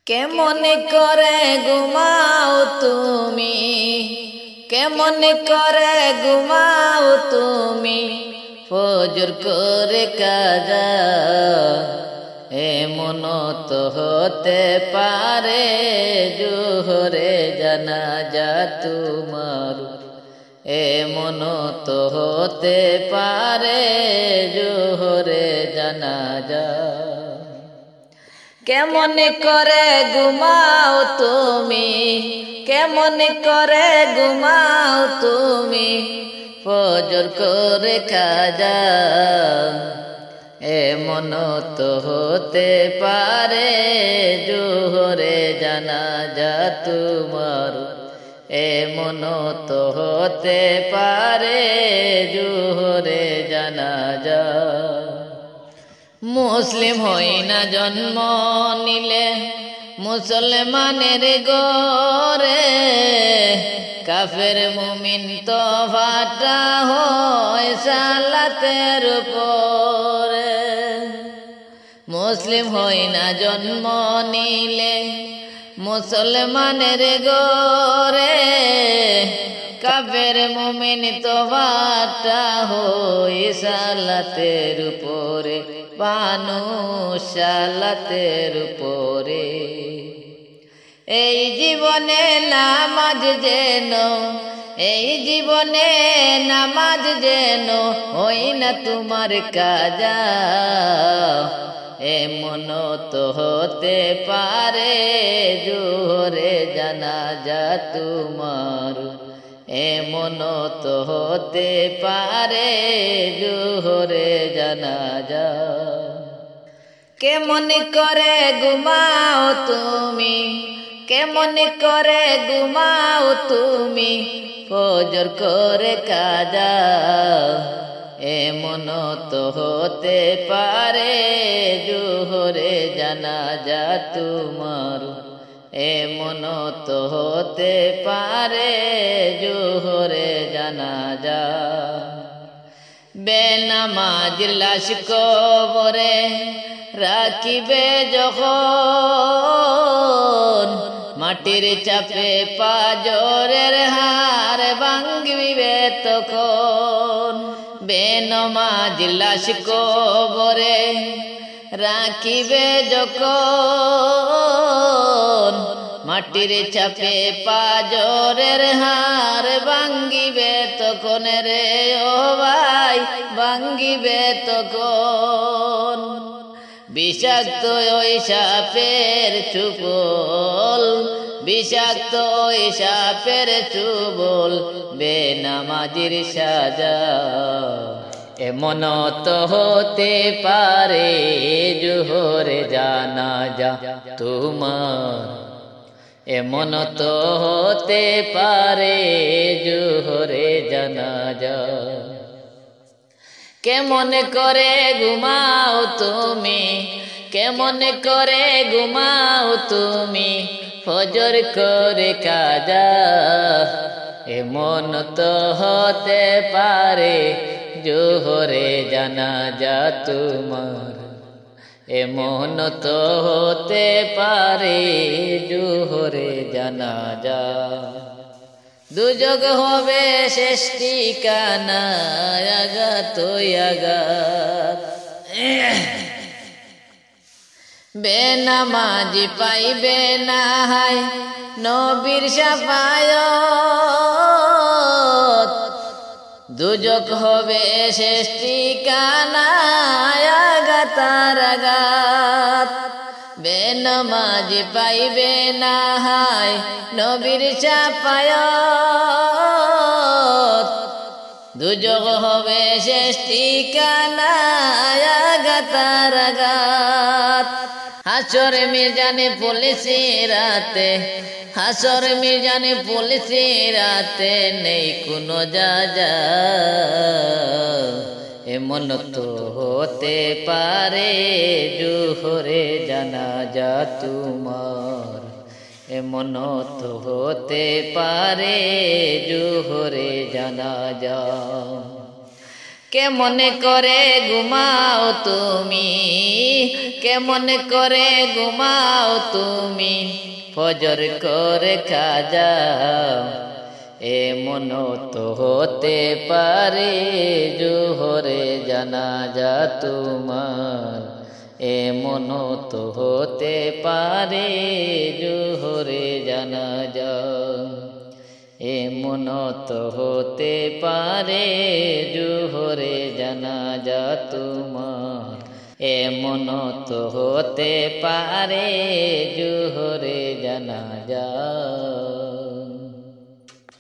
কেমন করে ঘুমাও তুমি, কেমন করে ঘুমাও তুমি, ফজর করে কাজা। এমন তো হতে পারে জোহরে জানাজা তোমার, এমন তো হতে পারে জোহরে জানাজা। কেমন করে ঘুমাও তুমি, কেমন করে ঘুমাও তুমি, ফজর করে কাজা। এমন তো হতে পারে জোহরে জানাজা তোমার, এমন তো হতে পারে জোহরে জানাজা। মুসলিম হই না জন্ম নিলে মুসলমানের গরে, কাফের মুমিন তো ফাটা হয় সালাতের উপরে। মুসলিম হই না জন্ম নিলে মুসলমানের গরে, কাফের মুমিন তো ফাটা হয় সালাতের উপরে, মানুষ সালাতের উপরে। এই জীবনে নামাজ যেন, এই জীবনে নামাজ যেন হই না তোমার কাজা। এমন তো হতে পারে জোহরে জানাজা তোমার, এমন তো হতে পারে জোহরে জানাজা। কেমন করে ঘুমাও তুমি, কেমন করে ঘুমাও তুমি, ফজর করে কাজা। এমন তো হতে পারে জোহরে জানাজা তোমার, এমন তো হতে পারে জোহরে জানাজা। বেনামাজির লাশ কবরে রাখিবে যখন, মাটির চাপে পাজরের হার ভাঙিবে তখন। বেনামাজির লাশ কবরে রাখিবে যখন, মাটির চাপে পাজরের হার ভাঙ্গিবে তখন রে ও ভাই, ভাঙ্গিবে তখন। বিষাক্ত ওই সাপের চুবল, বিষাক্ত ওই সাপের চুবল, বেনামাজির সাজা। এমন তো হতে পারে জোহরে জানাজা তোমার, এমন তো হতে পারে জোহরে জানাজা। কেমন করে ঘুমাও তুমি, কেমন করে ঘুমাও তুমি, ফজর করে কাজা। এমন তো হতে পারে জোহরে জানাজা তোমার, এমন তো হতে পারে জোহরে জানাজা। দুযোগ হবে শেষ ঠিকানা, আঘাত আঘাত। বেনামাজি পাইবে না হায় নবীর শাফায়াত, দুযোগ হবে শেষ ঠিকানা, আঘাত আঘাত। বেনামাজি পাইবে না হায় নবীর শাফায়াত, দুযোগ হবে শেষ ঠিকানা, আঘাত আঘাত। হাসর মিজানে পুলিশি রাতে, হাসর মিজানে পুলিশি রাতে নেই কোনো যাজা। এমন তো হতে পারে জোহরে জানাজা তোমার, এমন তো হতে পারে জোহরে জানাজা। কেমন করে ঘুমাও তুমি, কেমন করে ঘুমাও তুমি, ফজর করে কাজা। এমন তো হতে পারে জোহরে জানাজা তোমার, এমন তো হতে পারে জোহরে জানাজা, এমন তো হতে পারে জোহরে জানাজা তোমার, এমন তো হতে পারে জোহরে জানাজা।